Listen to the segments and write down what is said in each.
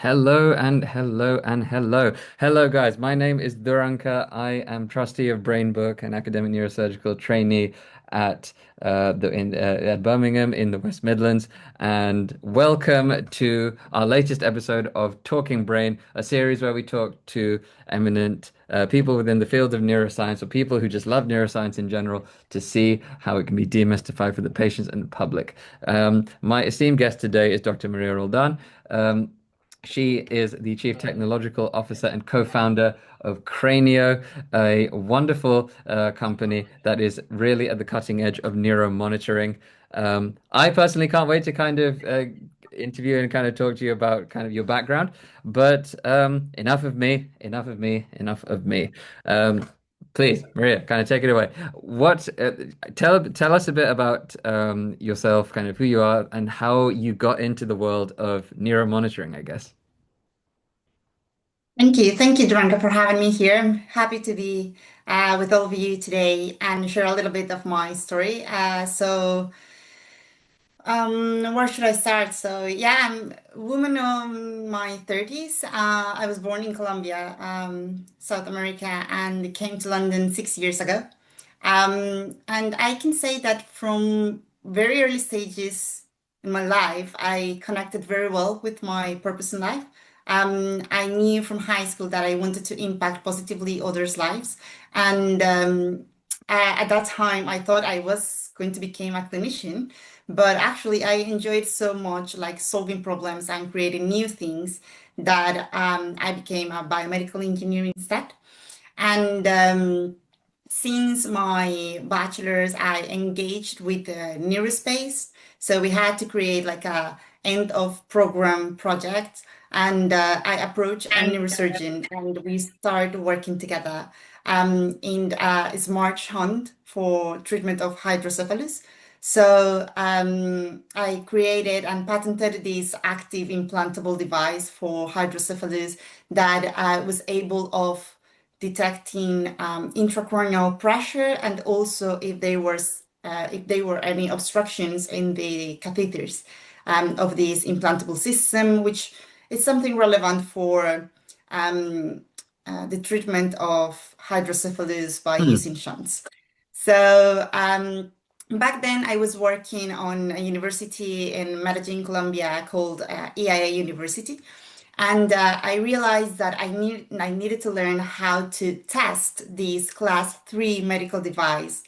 Hello and hello and hello. Hello, guys. My name is Duranka. I am trustee of BrainBook, an academic neurosurgical trainee at at Birmingham in the West Midlands. And welcome to our latest episode of Talking Brain, a series where we talk to eminent people within the field of neuroscience or people who just love neuroscience in general to see how it can be demystified for the patients and the public. My esteemed guest today is Dr. Maria Roldan. She is the Chief Technological Officer and co-founder of Crainio, a wonderful company that is really at the cutting edge of neuromonitoring. I personally can't wait to kind of interview and kind of talk to you about kind of your background, but enough of me, enough of me, enough of me. Um, Please, Maria, kind of take it away. What tell us a bit about yourself, kind of who you are, and how you got into the world of neuromonitoring, I guess. Thank you, Durango, for having me here. I'm happy to be with all of you today and share a little bit of my story. Where should I start? I'm a woman of my 30s. I was born in Colombia, South America, and came to London 6 years ago. And I can say that from very early stages in my life, I connected very well with my purpose in life. I knew from high school that I wanted to impact positively others' lives. And at that time, I thought I was going to become a clinician, but actually, I enjoyed so much like solving problems and creating new things that I became a biomedical engineer instead. And since my bachelor's, I engaged with neurospace. So we had to create like a end of program project. And I approached a neurosurgeon and we started working together in a smart hunt for treatment of hydrocephalus. I created and patented this active implantable device for hydrocephalus that was able of detecting intracranial pressure and also if there were any obstructions in the catheters of this implantable system, which is something relevant for the treatment of hydrocephalus by Hmm. using shunts. Back then, I was working on a university in Medellin, Colombia called EIA University. And I realized that I needed to learn how to test this class 3 medical device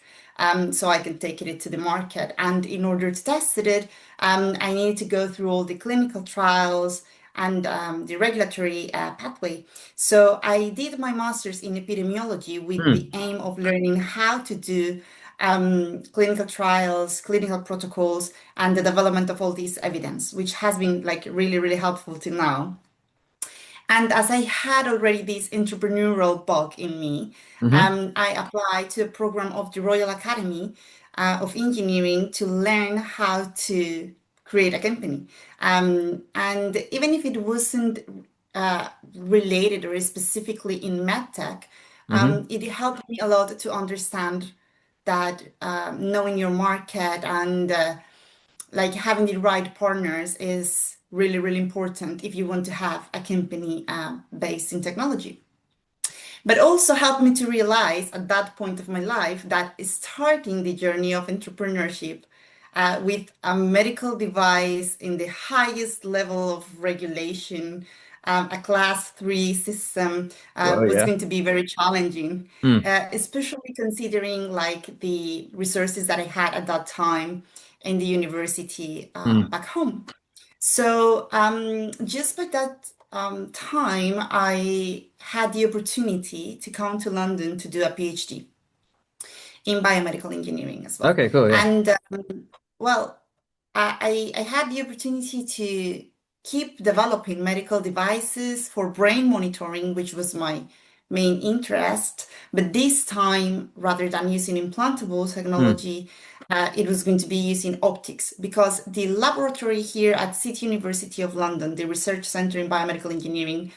so I can take it to the market. And in order to test it, I needed to go through all the clinical trials and the regulatory pathway. So I did my master's in epidemiology with the Hmm. aim of learning how to do clinical trials, clinical protocols, and the development of all this evidence, which has been like really, really helpful till now. And as I had already this entrepreneurial bug in me, Hmm. I applied to a program of the Royal Academy of Engineering to learn how to create a company. And even if it wasn't related or specifically in medtech, Hmm. it helped me a lot to understand that knowing your market and like having the right partners is really, really important if you want to have a company based in technology. But also helped me to realize at that point of my life that starting the journey of entrepreneurship with a medical device in the highest level of regulation, a class 3 system Well, was yeah. going to be very challenging, Hmm. especially considering like the resources that I had at that time in the university Hmm. back home. Just by that time, I had the opportunity to come to London to do a PhD in biomedical engineering as well. Okay, cool. Yeah. And well, I had the opportunity to keep developing medical devices for brain monitoring, which was my main interest. But this time, rather than using implantable Hmm. technology, it was going to be using optics because the laboratory here at City University of London, the Research Center in Biomedical Engineering,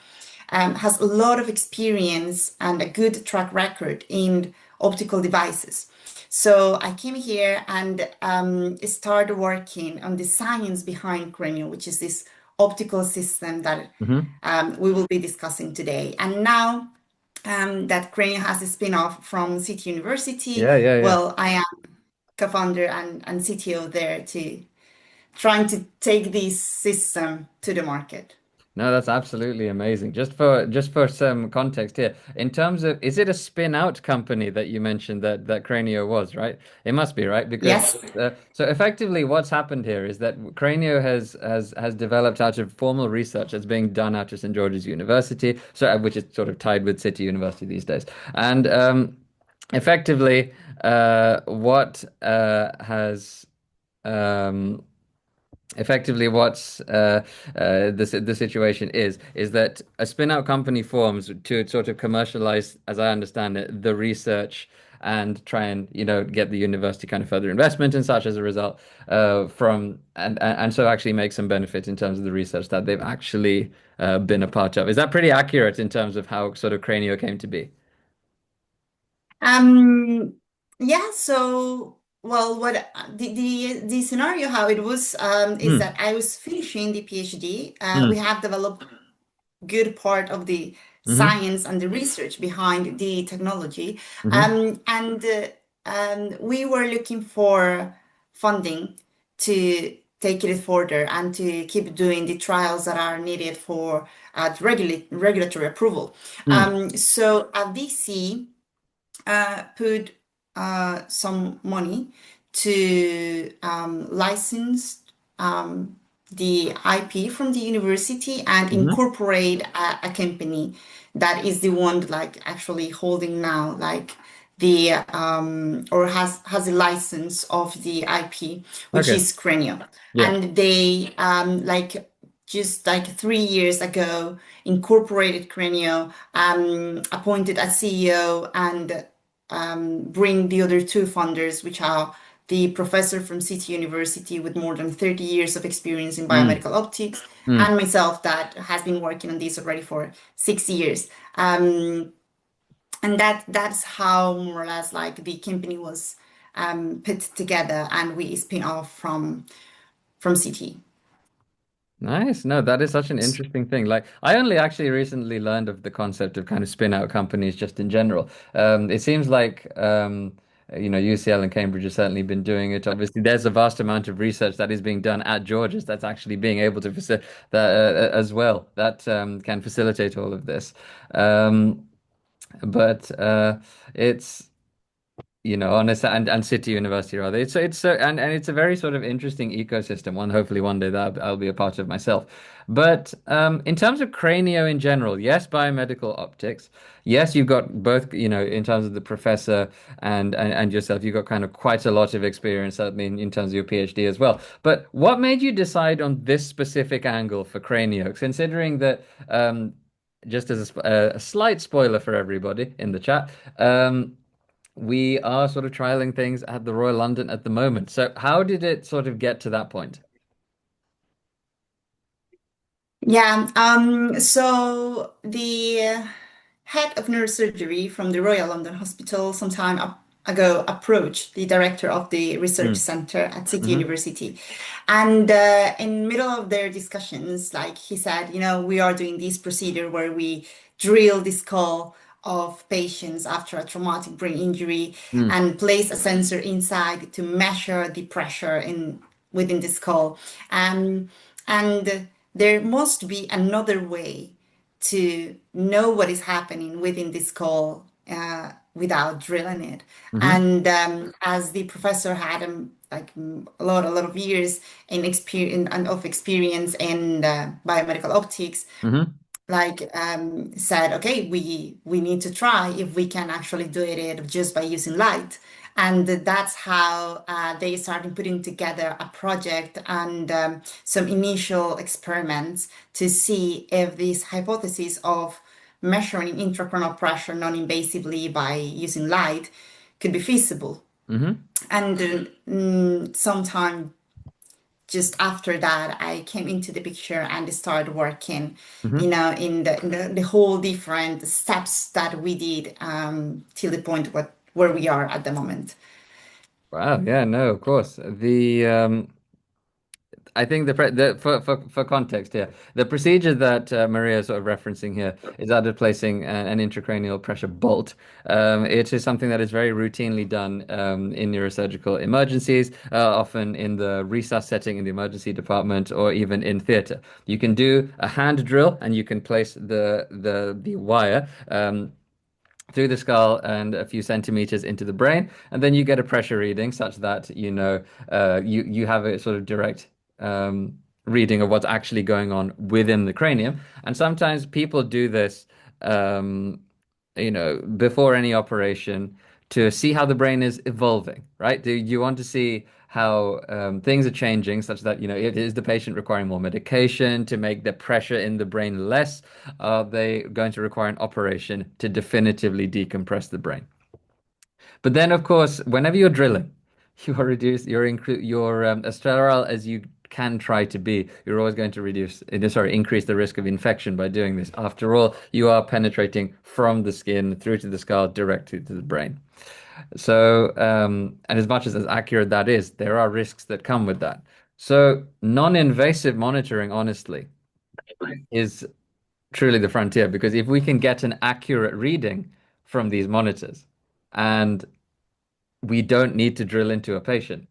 has a lot of experience and a good track record in optical devices. So I came here and started working on the science behind Crainio, which is this optical system that Hmm. we will be discussing today. And now that Crainio has a spin-off from City University, Yeah, yeah, yeah. well, I am co-founder and CTO there to trying to take this system to the market. No, that's absolutely amazing. Just for some context here, in terms of, is it a spin out company that you mentioned that Crainio was, right? It must be, right? Because Yes. so effectively what's happened here is that Crainio has developed out of formal research that's being done out of St. George's University, so which is sort of tied with City University these days. And effectively what has um effectively what's the situation is that a spin-out company forms to sort of commercialize, as I understand it, the research and try and get the university kind of further investment and such as a result from and so actually make some benefit in terms of the research that they've actually been a part of. Is that pretty accurate in terms of how sort of Cranio came to be? Um, yeah, so well, what the scenario how it was is Mm, that I was finishing the PhD. We mm, have developed good part of the mm-hmm, science and the research behind the technology. mm-hmm, And we were looking for funding to take it further and to keep doing the trials that are needed for regulatory approval. mm, So at DC, put some money to license the IP from the university and mm-hmm, incorporate a company that is the one like actually holding now like the or has a license of the IP, which okay, is Crainio. yeah, And they like just like 3 years ago incorporated Crainio, appointed a CEO and bring the other two funders, which are the professor from City University with more than 30 years of experience in mm, biomedical optics, mm. and myself that has been working on this already for 6 years. Um, and that's how more or less like the company was put together and we spin off from CT. Nice. No, that is such an interesting thing. Like, I only actually recently learned of the concept of kind of spin out companies just in general. It seems like, UCL and Cambridge have certainly been doing it. Obviously, there's a vast amount of research that is being done at George's that's actually being able to facilitate that as well, that can facilitate all of this. But it's honest and City University rather. It's so and it's a very sort of interesting ecosystem. Hopefully one day that I'll be a part of myself. But in terms of Crainio in general, yes, biomedical optics. Yes, you've got both, in terms of the professor and yourself, you've got kind of quite a lot of experience, I mean, in terms of your PhD as well. But what made you decide on this specific angle for Crainio, considering that just as a slight spoiler for everybody in the chat, we are sort of trialing things at the Royal London at the moment. So how did it sort of get to that point? Yeah, so the head of neurosurgery from the Royal London Hospital some time ago approached the director of the research Mm, center at City hmm. University. And in middle of their discussions, like he said, we are doing this procedure where we drill the skull of patients after a traumatic brain injury Mm, and place a sensor inside to measure the pressure in within the skull. And there must be another way to know what is happening within the skull without drilling it. hmm. And as the professor had a lot of years in experience and of experience in biomedical optics, Hmm. like said, okay, we need to try if we can actually do it just by using light. And that's how they started putting together a project and some initial experiments to see if this hypothesis of measuring intracranial pressure non-invasively by using light could be feasible. Hmm. And sometime just after that, I came into the picture and started working, Hmm. in the whole different steps that we did till the point where we are at the moment. Wow, yeah, no, of course. I think for context here, the procedure that Maria is sort of referencing here is that of placing an intracranial pressure bolt. It is something that is very routinely done in neurosurgical emergencies, often in the resus setting in the emergency department, or even in theatre. You can do a hand drill, and you can place the wire. Through the skull and a few centimeters into the brain, and then you get a pressure reading such that you have a sort of direct reading of what's actually going on within the cranium. And sometimes people do this, um, before any operation to see how the brain is evolving, right? Do you want to see how things are changing such that, is the patient requiring more medication to make the pressure in the brain less? Are they going to require an operation to definitively decompress the brain? But then, of course, whenever you're drilling, you're as sterile as you can try to be. You're always going to increase the risk of infection by doing this. After all, you are penetrating from the skin through to the skull, directly to the brain. So, and as much as accurate that is, there are risks that come with that. So, non-invasive monitoring, honestly, is truly the frontier because if we can get an accurate reading from these monitors and we don't need to drill into a patient,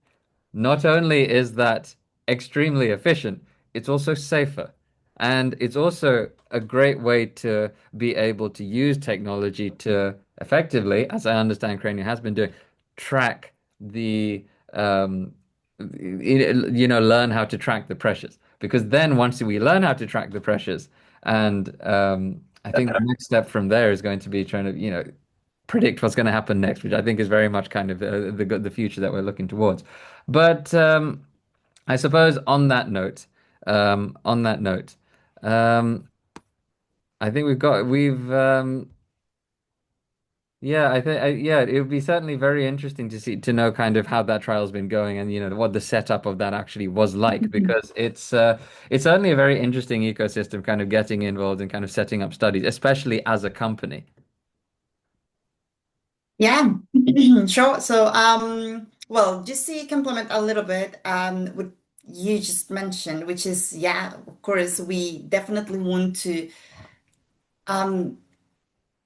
not only is that extremely efficient, it's also safer. And it's also a great way to be able to use technology to effectively, as I understand Crainio has been doing, track um, learn how to track the pressures. Because then once we learn how to track the pressures, and I think the next step from there is going to be trying to, predict what's going to happen next, which I think is very much kind of the future that we're looking towards. But I suppose on that note, um, I think yeah, yeah, it would be certainly very interesting to know kind of how that trial's been going and what the setup of that actually was like because it's certainly a very interesting ecosystem kind of getting involved and kind of setting up studies, especially as a company. Yeah, sure. So, well, just to complement a little bit, what you just mentioned, which is, yeah, of course, we definitely want to um,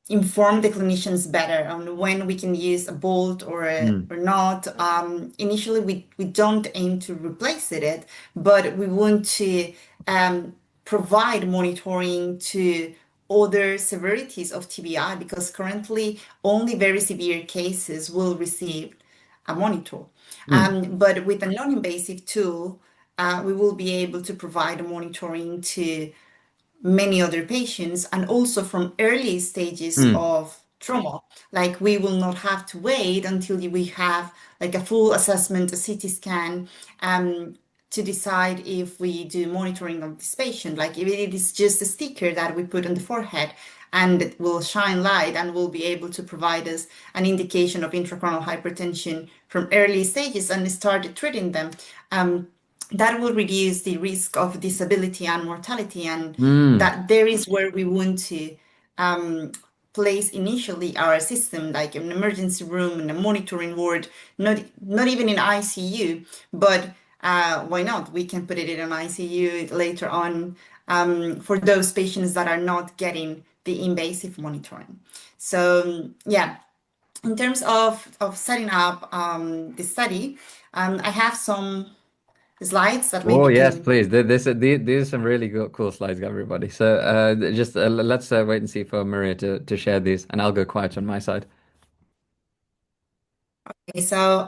inform the clinicians better on when we can use a bolt Mm. or not. Initially, we don't aim to replace it, but we want to um, provide monitoring to other severities of TBI because currently only very severe cases will receive a monitor. Mm. But with a non-invasive tool, we will be able to provide monitoring to many other patients and also from early stages Mm. of trauma. Like we will not have to wait until we have like a full assessment, a CT scan, to decide if we do monitoring of this patient. Like if it is just a sticker that we put on the forehead and it will shine light and will be able to provide us an indication of intracranial hypertension from early stages and start treating them. That will reduce the risk of disability and mortality, and Mm. that there is where we want to um, place initially our system, like an emergency room in a monitoring ward, not even in ICU, but why not? We can put it in an ICU later on for those patients that are not getting the invasive monitoring. So yeah, in terms of setting up the study, I have some slides that Oh maybe yes, can. please. These are some really cool slides, everybody. So just let's wait and see for Maria to share these, and I'll go quiet on my side. Okay, so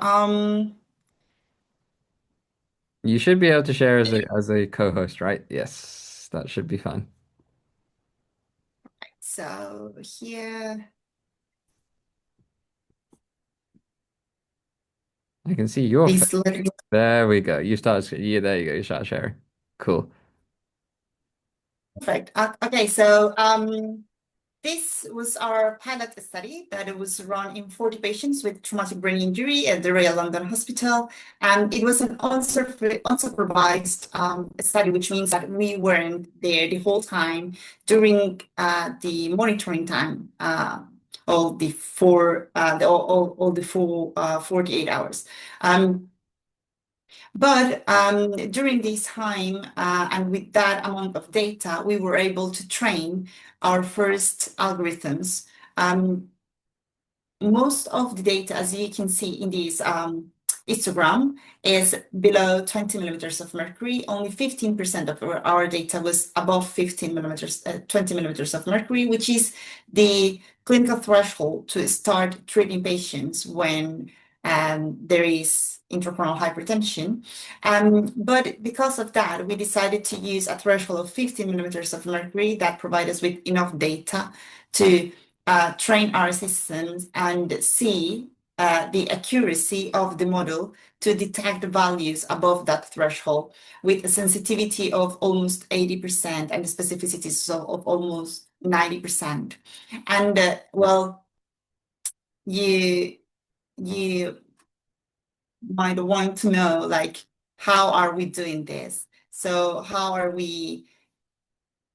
You should be able to share as a co-host, right? Yes, that should be fine. so here, I can see your face. please let me. There we go. Yeah, there you go. You start sharing. Cool. Perfect. Okay, so this was our pilot study that it was run in 40 patients with traumatic brain injury at the Royal London Hospital. And it was an unsupervised study, which means that we weren't there the whole time during the monitoring time, all the four, all the full 48 hours. Um, But during this time and with that amount of data, we were able to train our first algorithms. Um, Most of the data, as you can see in this histogram, is below 20 millimeters of mercury. Only 15% of our data was above 15 millimeters, 20 millimeters of mercury, which is the clinical threshold to start treating patients when there is intracoronal hypertension. But because of that, we decided to use a threshold of 15 millimeters of mercury that provide us with enough data to train our systems and see the accuracy of the model to detect values above that threshold with a sensitivity of almost 80% and a specificity of almost 90%. And well, you you might want to know like how are we doing this? So how are we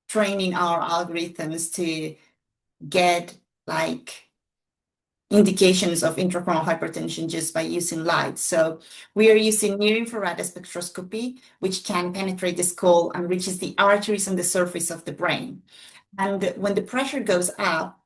training our algorithms to get like indications of intracoronal hypertension just by using light. So we are using near-infrared spectroscopy, which can penetrate the skull and reaches the arteries on the surface of the brain. And when the pressure goes up,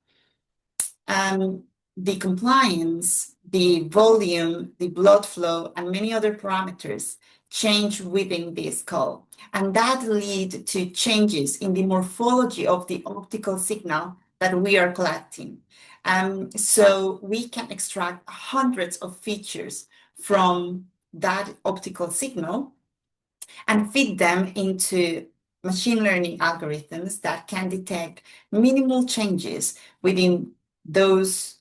um, the compliance, the volume, the blood flow, and many other parameters change within the skull. And that lead to changes in the morphology of the optical signal that we are collecting. So we can extract hundreds of features from that optical signal and feed them into machine learning algorithms that can detect minimal changes within those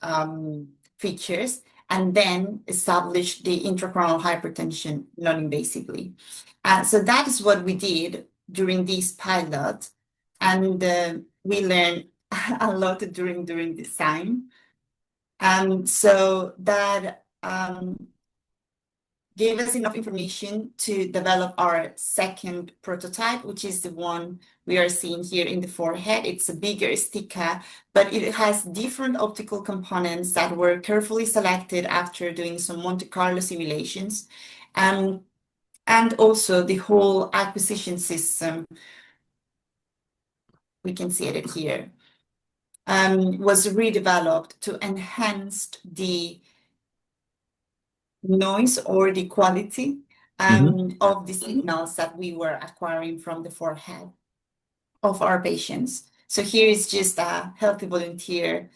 features and then establish the intracoronal hypertension non-invasively. So that is what we did during this pilot. And we learned a lot during this time. So that gave us enough information to develop our second prototype, which is the one we are seeing here in the forehead. It's a bigger sticker, but it has different optical components that were carefully selected after doing some Monte Carlo simulations. And also the whole acquisition system, we can see it here, was redeveloped to enhance the noise or the quality Hmm. of the signals that we were acquiring from the forehead of our patients. So here is just a healthy volunteer,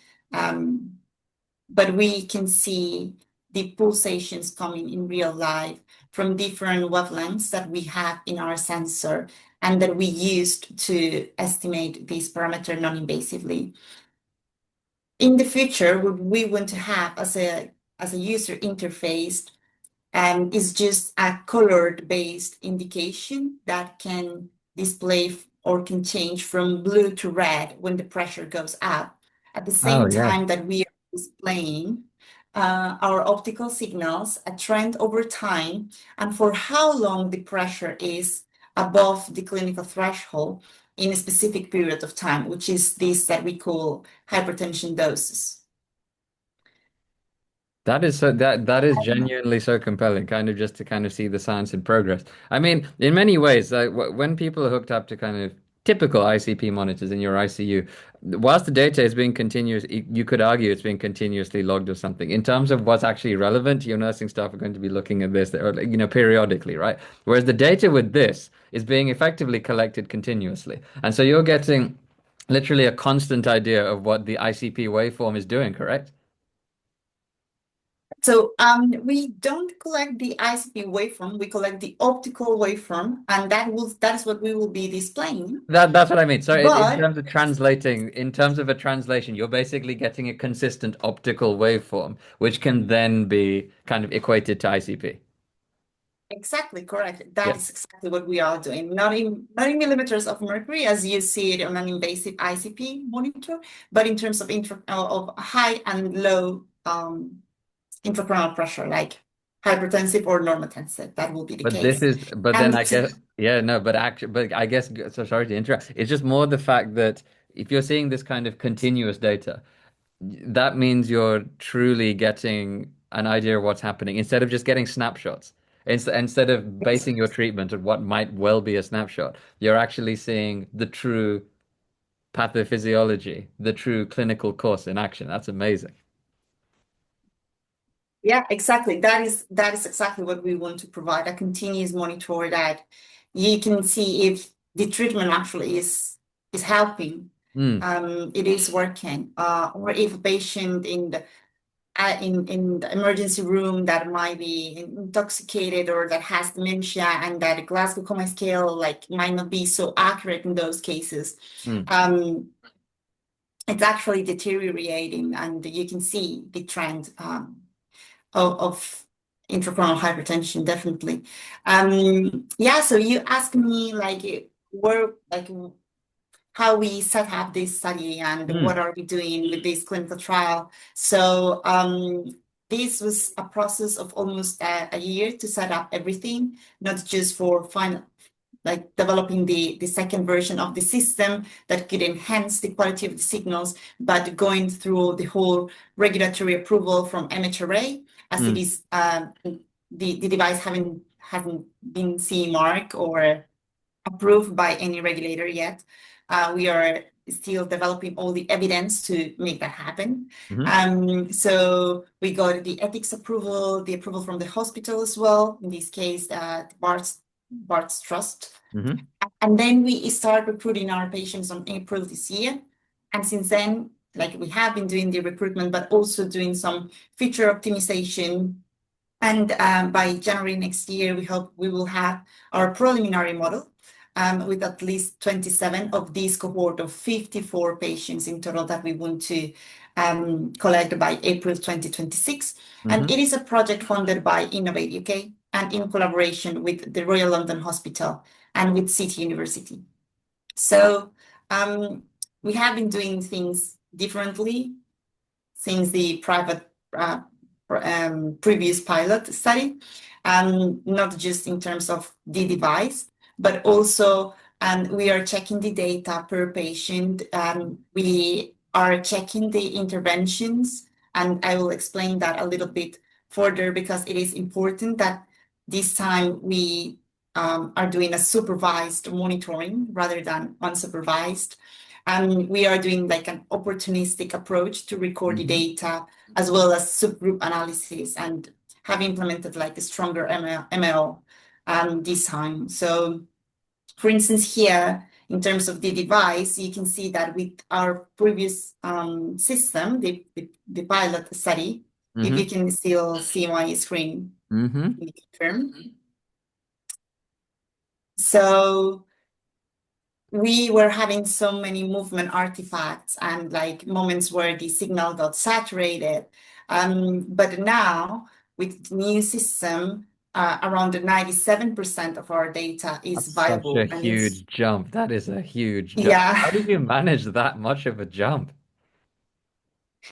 but we can see the pulsations coming in real life from different wavelengths that we have in our sensor and that we used to estimate this parameter non-invasively. In the future, what we want to have as a user interface is just a colored based indication that can display or can change from blue to red when the pressure goes up. At the Oh, same yeah. time that we are displaying our optical signals, a trend over time, and for how long the pressure is above the clinical threshold in a specific period of time, which is this that we call hypertension doses. That is genuinely so compelling, kind of just to kind of see the science in progress. I mean, in many ways, when people are hooked up to kind of typical ICP monitors in your ICU, whilst the data is being continuous, you could argue it's being continuously logged or something. In terms of what's actually relevant, your nursing staff are going to be looking at this, or periodically, right? Whereas the data with this is being effectively collected continuously, and so you're getting literally a constant idea of what the ICP waveform is doing, correct? So we don't collect the ICP waveform, we collect the optical waveform, and that is what we will be displaying. That's what I mean. So in But terms of translating, in terms of a translation, you're basically getting a consistent optical waveform, which can then be kind of equated to ICP. exactly correct. Yeah. That is exactly what we are doing. Not in millimeters of mercury as you see it on an invasive ICP monitor, but in terms of of high and low intracoronal pressure, like hypertensive or normotensive. That will be the case. But then I And guess, yeah, no, but actually, but I guess, so sorry to interrupt. It's just more the fact that if you're seeing this kind of continuous data, that means you're truly getting an idea of what's happening instead of just getting snapshots. Instead of basing your treatment on what might well be a snapshot, you're actually seeing the true pathophysiology, the true clinical course in action. That's amazing. Yeah, exactly. That is exactly what we want to provide, a continuous monitor that you can see if the treatment actually is helping, Mm, it is working, or if a patient in the emergency room that might be intoxicated or that has dementia and that Glasgow Coma scale like might not be so accurate in those cases. mm, Um, it's actually deteriorating, and you can see the trend. Of intracranial hypertension, definitely. Yeah, so you asked me like where like how we set up this study and what mm, are we doing with this clinical trial. So this was a process of almost a year to set up everything, not just for final like developing the second version of the system that could enhance the quality of the signals, but going through the whole regulatory approval from MHRA, as it mm, is the device hasn't been CE mark or approved by any regulator yet. We are still developing all the evidence to make that happen. mm, So we got the ethics approval, the approval from the hospital as well, in this case, Bart's Trust. mm, And then we start recruiting our patients on April this year. And since then, like we have been doing the recruitment, but also doing some feature optimization. And by January next year, we hope we will have our preliminary model with at least 27 of this cohort of 54 patients in total that we want to collect by April 2026. And mm, it is a project funded by Innovate UK and in collaboration with the Royal London Hospital and with City University. So we have been doing things differently since the private previous pilot study, not just in terms of the device, but also we are checking the data per patient. We are checking the interventions, and I will explain that a little bit further because it is important that this time we are doing a supervised monitoring rather than unsupervised. And we are doing like an opportunistic approach to record the mm, data as well as subgroup analysis and have implemented like a stronger ML design. So for instance, here, in terms of the device, you can see that with our previous system, the pilot study, if you mm, can still see my screen, mm, can you confirm? So we were having so many movement artifacts and like moments where the signal got saturated. But now with the new system, around 97% of our data is That's such a viable and it's, huge jump. That is a huge jump. How yeah. did you manage that much of a jump?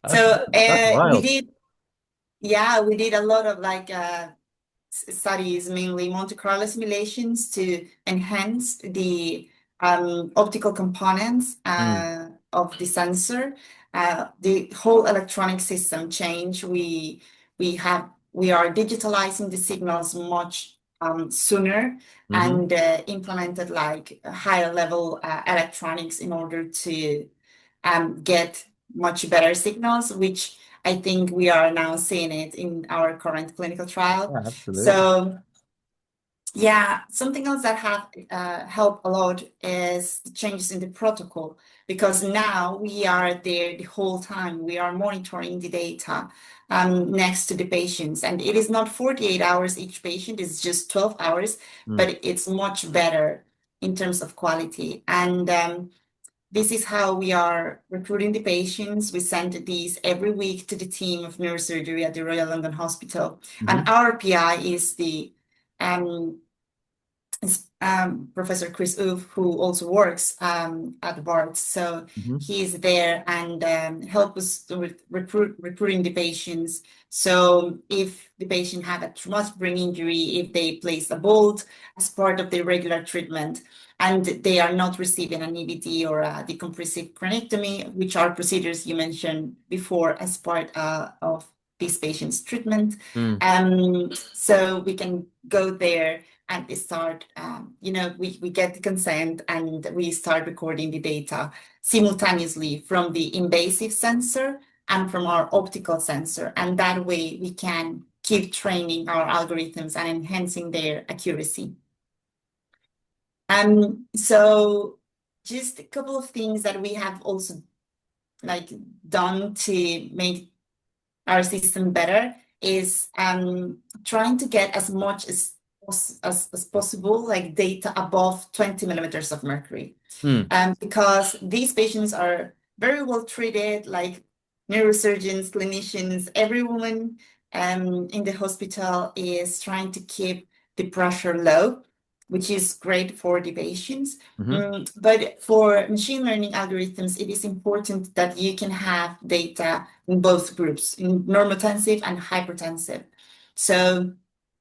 That's So that's we wild. did, yeah, we did a lot of like studies, mainly Monte Carlo simulations, to enhance the optical components Mm, of the sensor. The whole electronic system change. We are digitalizing the signals much sooner mm-hmm. and implemented like higher level electronics in order to get much better signals, which I think we are now seeing it in our current clinical trial. Yeah, absolutely. So yeah, something else that have helped a lot is the changes in the protocol because now we are there the whole time. We are monitoring the data next to the patients, and it is not 48 hours each patient; it's just 12 hours, Mm, but it's much better in terms of quality. And this is how we are recruiting the patients. We send these every week to the team of neurosurgery at the Royal London Hospital. And mm-hmm. our PI is the um, Professor Chris Uve, who also works at Barts. So Mm-hmm. he's there and help us with recruiting the patients. So if the patient have a traumatic brain injury, if they place a bolt as part of their regular treatment, and they are not receiving an EVD or a decompressive craniectomy, which are procedures you mentioned before as part of this patient's treatment. Mm. So we can go there and start, we get the consent and we start recording the data simultaneously from the invasive sensor and from our optical sensor. And that way we can keep training our algorithms and enhancing their accuracy. So just a couple of things that we have also like done to make our system better is trying to get as much as possible like data above 20 millimeters of mercury, Mm. because these patients are very well treated, like neurosurgeons, clinicians, everyone in the hospital is trying to keep the pressure low, which is great for the patients. Hmm. But for machine learning algorithms, it is important that you can have data in both groups, in normotensive and hypertensive. So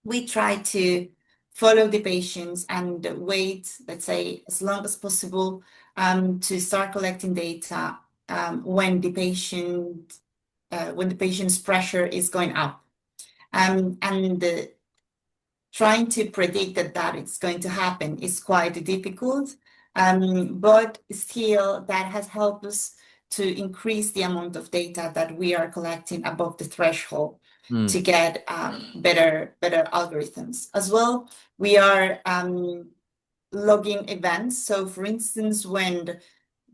we try to follow the patients and wait, let's say, as long as possible to start collecting data when the patient's pressure is going up, and trying to predict that it's going to happen is quite difficult. But still, that has helped us to increase the amount of data that we are collecting above the threshold Mm. to get better algorithms. As well, we are logging events. So, for instance, when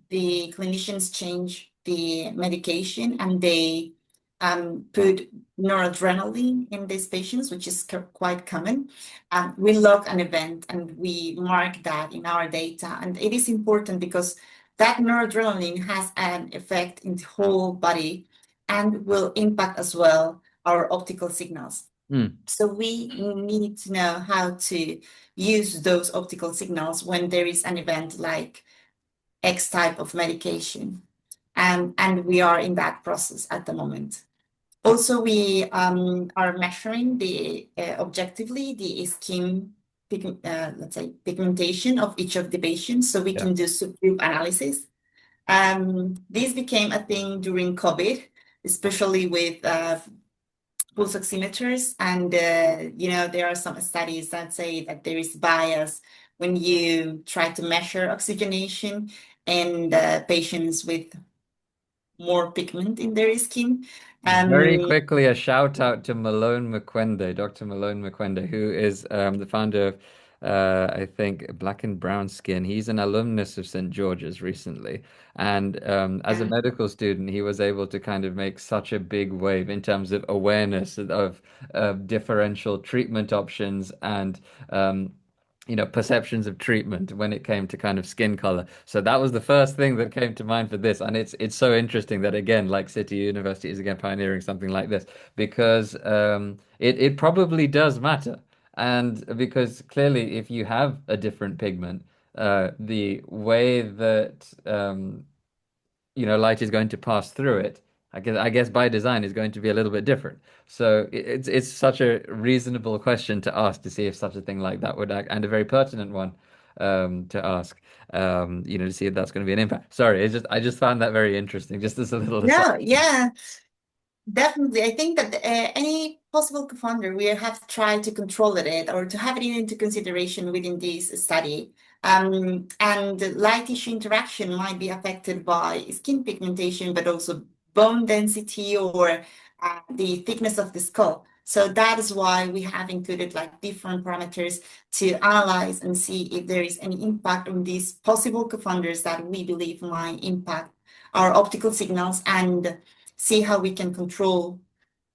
the clinicians change the medication and they put noradrenaline in these patients, which is quite common. We log an event and we mark that in our data. And it is important because that noradrenaline has an effect in the whole body and will impact as well our optical signals. Mm. So we need to know how to use those optical signals when there is an event like X type of medication. And we are in that process at the moment. Also, we are measuring the objectively the skin, let's say, pigmentation of each of the patients, so we Yeah. can do subgroup analysis. This became a thing during COVID, especially with pulse oximeters, and there are some studies that say that there is bias when you try to measure oxygenation in patients with more pigment in their skin. Very Um, quickly, a shout out to Malone McQuende, Dr. Malone McQuende, who is the founder of, I think, Black and Brown Skin. He's an alumnus of St. George's recently. And as a yeah. medical student, he was able to kind of make such a big wave in terms of awareness of differential treatment options and perceptions of treatment when it came to kind of skin color. So that was the first thing that came to mind for this. And it's so interesting that again, like City University is again pioneering something like this because it probably does matter. And because clearly if you have a different pigment, the way that light is going to pass through it, I guess by design is going to be a little bit different. So it's such a reasonable question to ask to see if such a thing like that would act, and a very pertinent one to ask, to see if that's going to be an impact. Sorry, I just found that very interesting, just as a little aside. No, yeah. Definitely. I think that any possible co-founder, we have to try to control it or to have it into consideration within this study. And light tissue interaction might be affected by skin pigmentation, but also bone density or the thickness of the skull. So that is why we have included like different parameters to analyze and see if there is any impact on these possible co-founders that we believe might impact our optical signals and see how we can control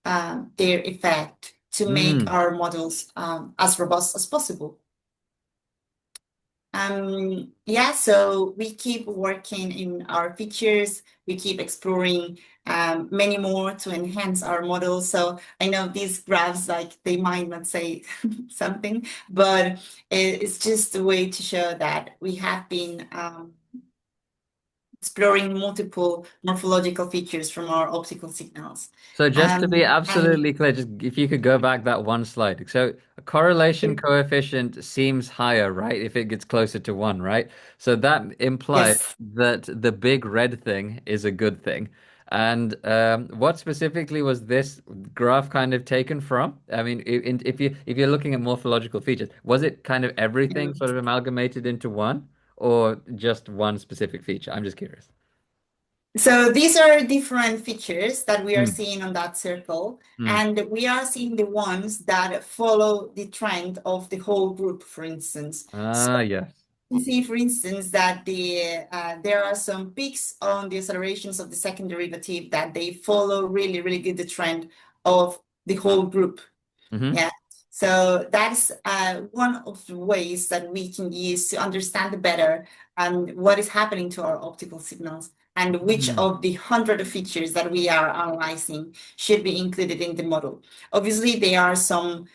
their effect to make Mm. our models as robust as possible. Yeah, so we keep working in our features, we keep exploring many more to enhance our models. So I know these graphs, like they might not say something, but it's just a way to show that we have been exploring multiple morphological features from our optical signals. So just to be And absolutely clear, just if you could go back that one slide. So a correlation coefficient seems higher, right? If it gets closer to one, right? So that implies yes, that the big red thing is a good thing. And what specifically was this graph kind of taken from? I mean, if you're looking at morphological features, was it kind of everything sort of amalgamated into one, or just one specific feature? I'm just curious. So these are different features that we are Mm. seeing on that circle, Mm. and we are seeing the ones that follow the trend of the whole group, for instance. So Ah, yes. we see, for instance, that there are some peaks on the accelerations of the second derivative that they follow really, really good the trend of the whole group. Mm-hmm. Yeah. So that's one of the ways that we can use to understand better what is happening to our optical signals and which Mm. of the hundred of features that we are analyzing should be included in the model. Obviously, there are some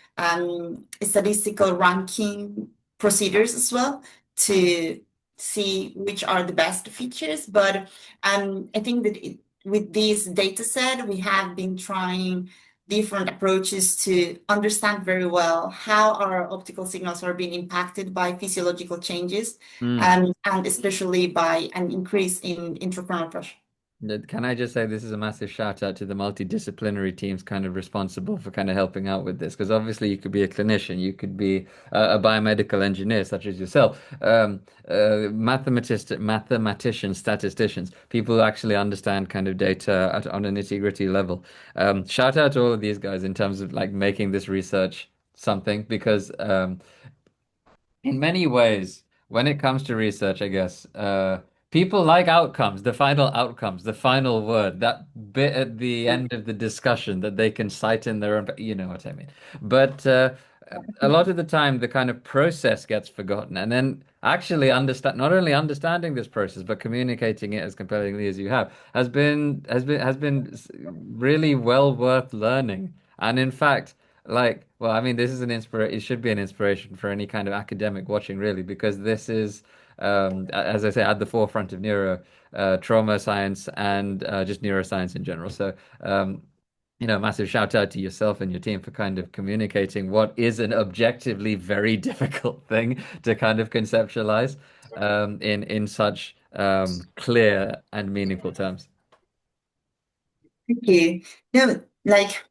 statistical ranking procedures as well to see which are the best features, but I think that with this data set, we have been trying different approaches to understand very well how our optical signals are being impacted by physiological changes, Mm. and especially by an increase in intracoronal pressure. Can I just say this is a massive shout out to the multidisciplinary teams kind of responsible for kind of helping out with this? Because obviously you could be a clinician, you could be a biomedical engineer such as yourself, mathematicians, statisticians, people who actually understand kind of data on a nitty-gritty level. Shout out to all of these guys in terms of like making this research something because in many ways, when it comes to research, I guess, people like outcomes, the final outcomes, the final word, that bit at the end of the discussion that they can cite in their own, you know what I mean. But a lot of the time, the kind of process gets forgotten, and then actually understand, not only understanding this process, but communicating it as compellingly as you have, has been really well worth learning. And in fact, like, well, I mean, this is an inspiration. It should be an inspiration for any kind of academic watching, really, because this is, as I say, at the forefront of trauma science and just neuroscience in general. So, massive shout out to yourself and your team for kind of communicating what is an objectively very difficult thing to kind of conceptualize in such clear and meaningful terms. Thank you. No, like,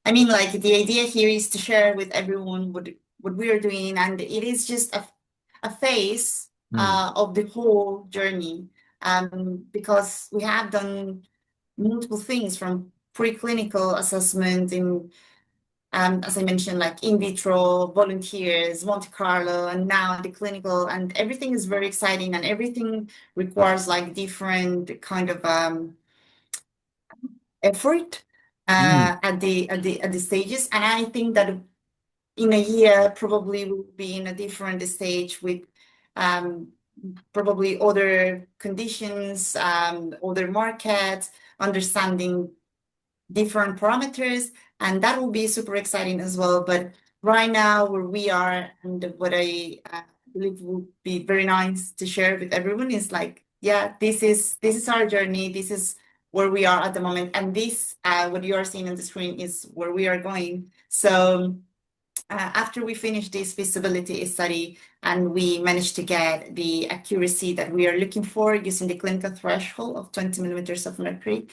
I mean, like the idea here is to share with everyone what we are doing, and it is just a phase Mm. of the whole journey. Because we have done multiple things from preclinical assessment in, as I mentioned, like in vitro, volunteers, Monte Carlo, and now the clinical, and everything is very exciting, and everything requires like different kind of effort Mm. at the stages. And I think that in a year probably we'll be in a different stage with um, probably other conditions, other markets, understanding different parameters, and that will be super exciting as well. But right now, where we are, and what I believe would be very nice to share with everyone is like, yeah, this is our journey. This is where we are at the moment, and this what you are seeing on the screen is where we are going. So after we finish this feasibility study and we managed to get the accuracy that we are looking for using the clinical threshold of 20 millimeters of mercury,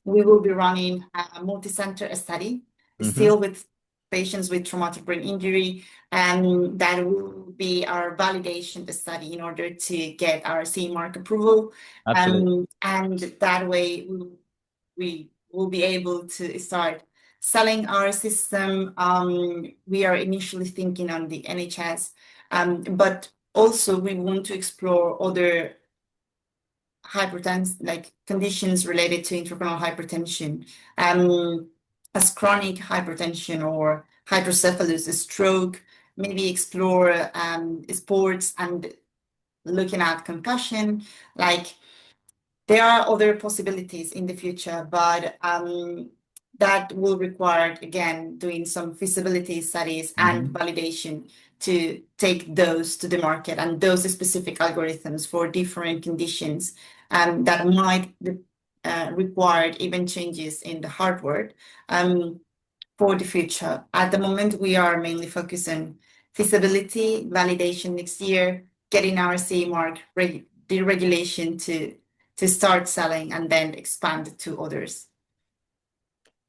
we will be running a multi-center study Hmm. still with patients with traumatic brain injury, and that will be our validation study in order to get our CE mark approval. Absolutely. And that way we will be able to start selling our system. We are initially thinking on the NHS, but also we want to explore other hypertension, like conditions related to intracranial hypertension, as chronic hypertension or hydrocephalus, a stroke, maybe explore sports and looking at concussion. Like there are other possibilities in the future, but that will require, again, doing some feasibility studies and Hmm. validation to take those to the market and those specific algorithms for different conditions that might require even changes in the hardware for the future. At the moment, we are mainly focused on feasibility, validation next year, getting our CE mark, the regulation to to start selling and then expand to others.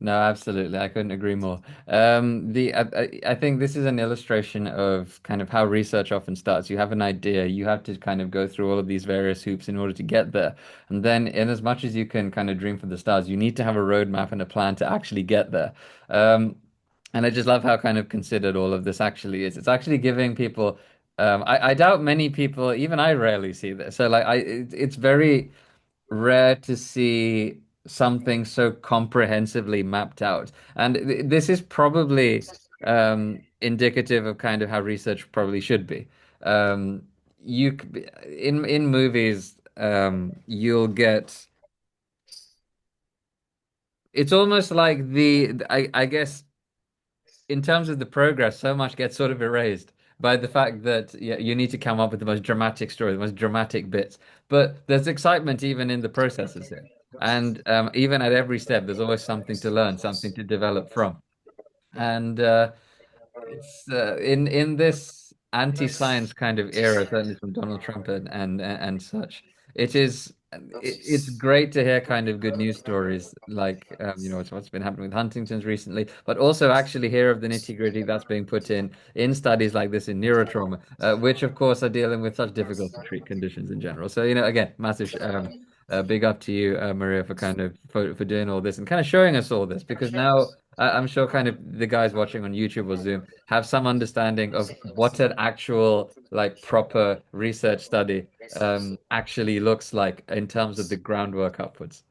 No, absolutely. I couldn't agree more. I think this is an illustration of kind of how research often starts. You have an idea, you have to kind of go through all of these various hoops in order to get there. And then, in as much as you can kind of dream for the stars, you need to have a roadmap and a plan to actually get there. Um, and I just love how kind of considered all of this actually is. It's actually giving people, I doubt many people, even I rarely see this. So like it's very rare to see something so comprehensively mapped out. And this is probably indicative of kind of how research probably should be. Um, in movies, you'll get. It's almost like I guess in terms of the progress, so much gets sort of erased by the fact that yeah, you need to come up with the most dramatic story, the most dramatic bits. But there's excitement even in the processes here. And even at every step, there's always something to learn, something to develop from. And it's in this anti-science kind of era, certainly from Donald Trump and such. It's great to hear kind of good news stories like what's been happening with Huntington's recently, but also actually hear of the nitty-gritty that's being put in studies like this in neurotrauma, which of course are dealing with such difficult to treat conditions in general. So again, massive big up to you, Maria, for kind of for doing all this and kind of showing us all this because now. I'm sure kind of the guys watching on YouTube or Zoom have some understanding of what an actual like proper research study actually looks like in terms of the groundwork upwards.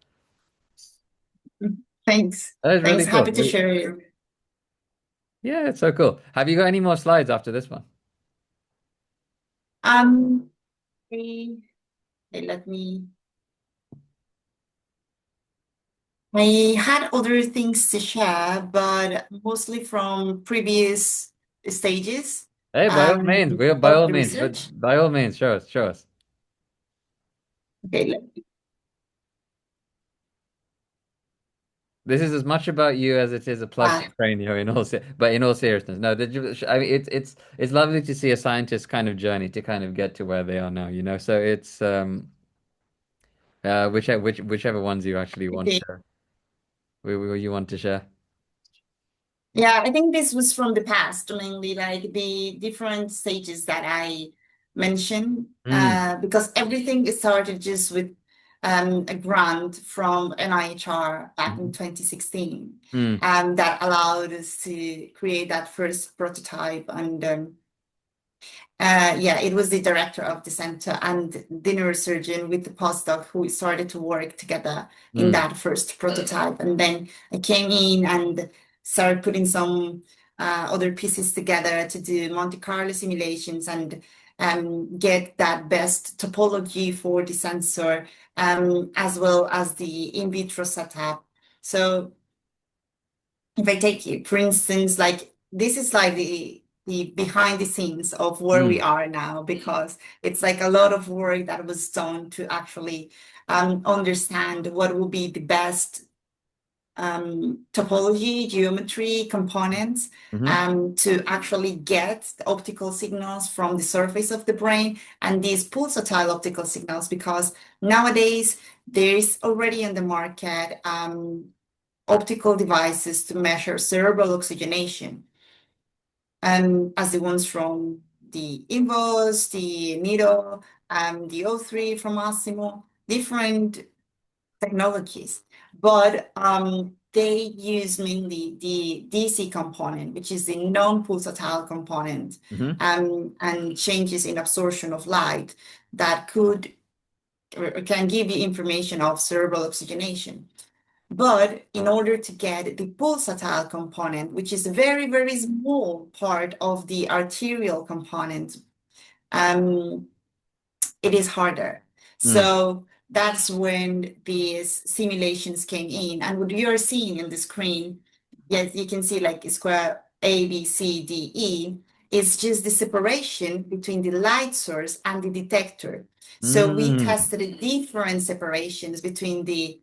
Thanks. That is Thanks. really cool. Happy to share it. Yeah, it's so cool. Have you got any more slides after this one? Um, okay, let me. I had other things to share, but mostly from previous stages Hey, by all means, by of all the means, research. but by all means, show us, show us. Okay, This is as much about you as it is a plug for uh, Crainio but in all seriousness, no, I mean it's lovely to see a scientist's kind of journey to kind of get to where they are now, you know. So it's whichever ones you actually want okay. to you want to share. Yeah, I think this was from the past, mainly like the different stages that I mentioned, Mm, because everything started just with a grant from NIHR back in mm, 2016, mm, that allowed us to create that first prototype. And yeah, it was the director of the center and the neurosurgeon with the postdoc who started to work together in mm, that first prototype. And then I came in and started putting some other pieces together to do Monte Carlo simulations and get that best topology for the sensor, as well as the in vitro setup. So if I take you, for instance, like this is like the behind the scenes of where we mm, are now, because it's like a lot of work that was done to actually understand what will be the best topology, geometry, components mm, to actually get the optical signals from the surface of the brain and these pulsatile optical signals, because nowadays there's already on the market optical devices to measure cerebral oxygenation, as the ones from the Invos, the Nido, the O3 from Massimo, different technologies. But they use mainly the DC component, which is the non-pulsatile component, mm, and changes in absorption of light that could or can give you information of cerebral oxygenation. But in order to get the pulsatile component, which is a very, very small part of the arterial component, um, it is harder. mm, So that's when these simulations came in. And what you're seeing in the screen, yes, you can see like square A, B, C, D, E. It's just the separation between the light source and the detector. So we mm, tested different separations between the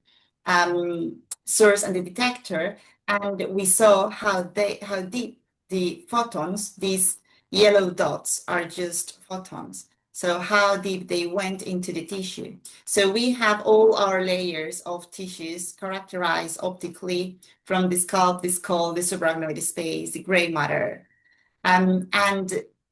source and the detector, and we saw how deep the photons, these yellow dots, are just photons. So how deep they went into the tissue. So we have all our layers of tissues characterized optically from the scalp, the skull, the subarachnoid space, the gray matter. And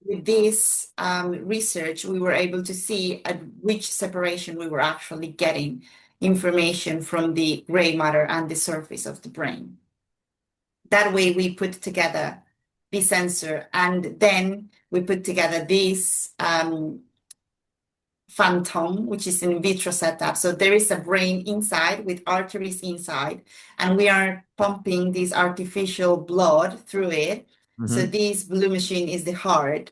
with this research, we were able to see at which separation we were actually getting information from the gray matter and the surface of the brain. That way we put together the sensor, and then we put together this phantom, which is an in vitro setup. So there is a brain inside with arteries inside, and we are pumping this artificial blood through it. So Hmm. this blue machine is the heart,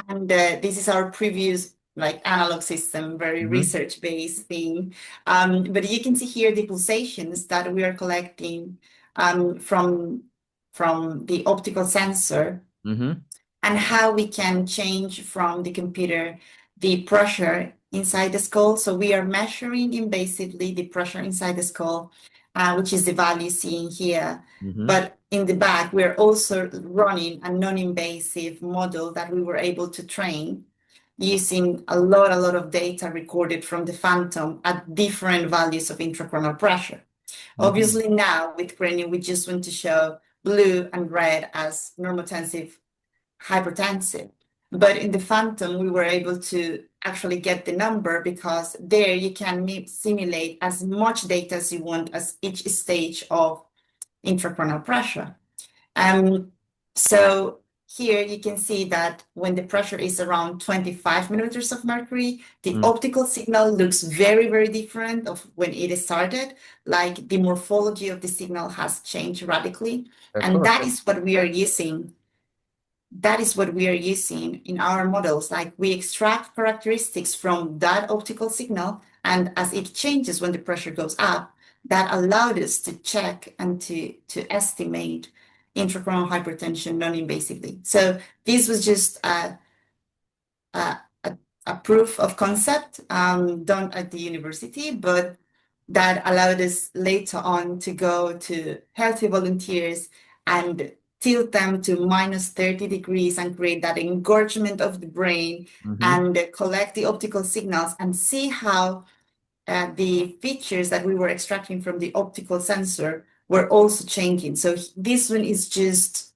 and this is our previous like analog system, very Hmm. research-based thing. But you can see here the pulsations that we are collecting from the optical sensor, Hmm. and how we can change from the computer the pressure inside the skull. So we are measuring invasively the pressure inside the skull, which is the value seen here. Hmm. But in the back, we're also running a non-invasive model that we were able to train using a lot of data recorded from the phantom at different values of intracoronal pressure. Hmm. Obviously now with Crainio, we just want to show blue and red as normotensive hypertensive. But in the phantom, we were able to actually get the number because there you can simulate as much data as you want as each stage of intracoronal pressure. Um, so here you can see that when the pressure is around 25 millimeters of mercury, the Mm. optical signal looks very, very different of when it started. Like the morphology of the signal has changed radically. Of And course. that is what we are using in our models. Like we extract characteristics from that optical signal, and as it changes when the pressure goes up, that allowed us to check and to estimate intracoronal hypertension non-invasively. So this was just a, a, a proof of concept done at the university, but that allowed us later on to go to healthy volunteers and tilt them to minus 30 degrees and create that engorgement of the brain Hmm. and collect the optical signals and see how the features that we were extracting from the optical sensor were also changing. So this one is just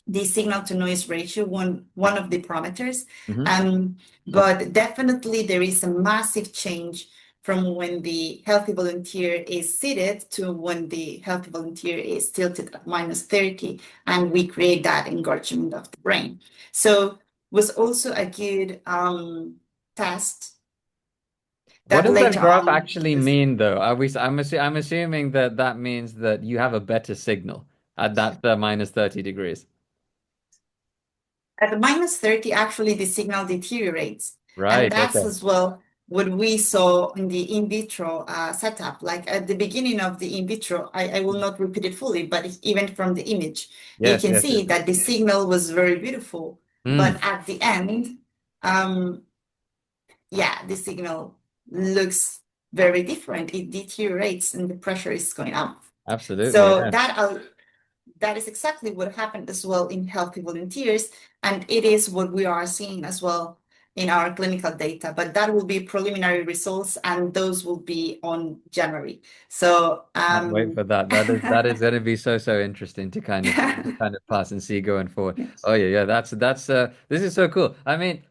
the signal to noise ratio, one of the parameters. Hmm. Um, but definitely there is a massive change from when the healthy volunteer is seated to when the healthy volunteer is tilted at minus 30, and we create that engorgement of the brain. So was also a good test What that does that later graph on actually mean, though? I'm assuming that that means that you have a better signal at that minus 30 degrees. at the minus 30, actually, the signal deteriorates. And Right. that's Okay. as well what we saw in the in vitro setup. Like at the beginning of the in vitro, I will not repeat it fully, but even from the image, you Yes. can Yes. Yes. see that the signal was very beautiful. Mm. But at the end, um, yeah, the signal looks very different. It deteriorates and the pressure is going up. Absolutely. So Yeah. that is exactly what happened as well in healthy volunteers, and it is what we are seeing as well in our clinical data. But that will be preliminary results, and those will be on January. So Can't wait for that. That is going to be so interesting to kind of pass and see going forward. Oh yeah, yeah. That's this is so cool. I mean,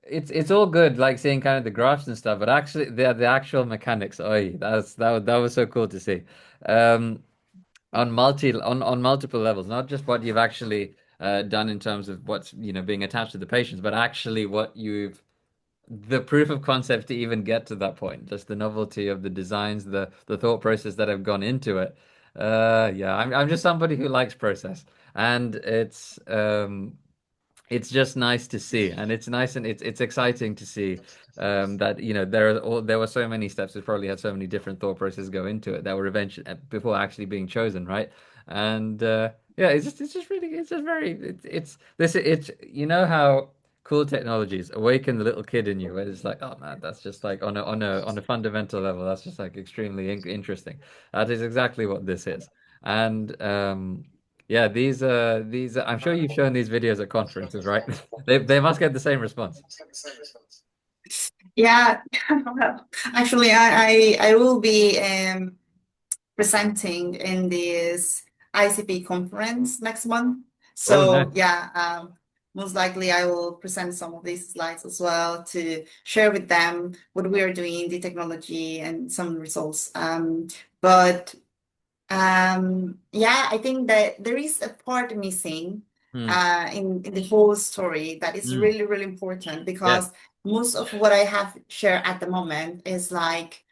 it's all good like seeing kind of the graphs and stuff, but actually the actual mechanics. Oh, yeah, that was so cool to see. Um, on multiple levels, not just what you've actually done in terms of what's being attached to the patients, but actually what you've the proof of concept to even get to that point, just the novelty of the designs, the thought process that have gone into it. Yeah, I'm just somebody who likes process, and it's just nice to see, and it's nice and it's exciting to see that there were so many steps. It probably had so many different thought processes go into it that were eventually before actually being chosen, right? And yeah, it's just really it's just very it's this it's how cool technologies awaken the little kid in you. Where it's like, oh man, that's just like on a fundamental level, that's just like extremely interesting. That is exactly what this is, and yeah, I'm sure you've shown these videos at conferences, right? They must get the same response. Yeah, well, actually, I will be presenting in this ICP conference next month. Oh, nice. So yeah, most likely I will present some of these slides as well to share with them what we are doing, the technology, and some results. But yeah, I think that there is a part missing Hmm. in the whole story that is Hmm. really, really important Yes. because most of what I have shared at the moment is like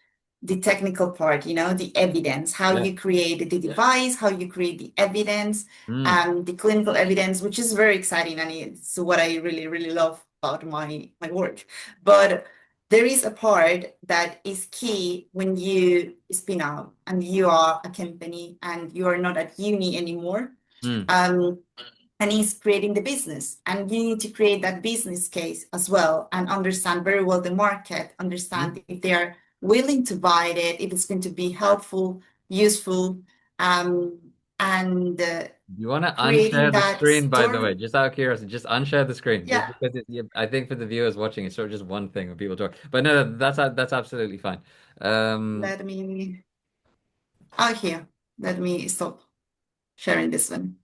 the technical part, the evidence, how Yes. you create the device, how you create the evidence, Hmm. the clinical evidence, which is very exciting and it's what I really, really love about my work. But there is a part that is key when you spin out and you are a company and you are not at uni anymore. Hmm. Um, and it's creating the business. And you need to create that business case as well and understand very well the market, Hmm. understand if they are willing to buy it, if it's going to be helpful, useful, um, and You want to creating unshare the that screen, by the story. way, just out of curiosity, just unshare the screen, just Yeah, because I think for the viewers watching, it's sort of just one thing when people talk. But no, that's absolutely fine. Um, let me, oh, here, let me stop sharing this one.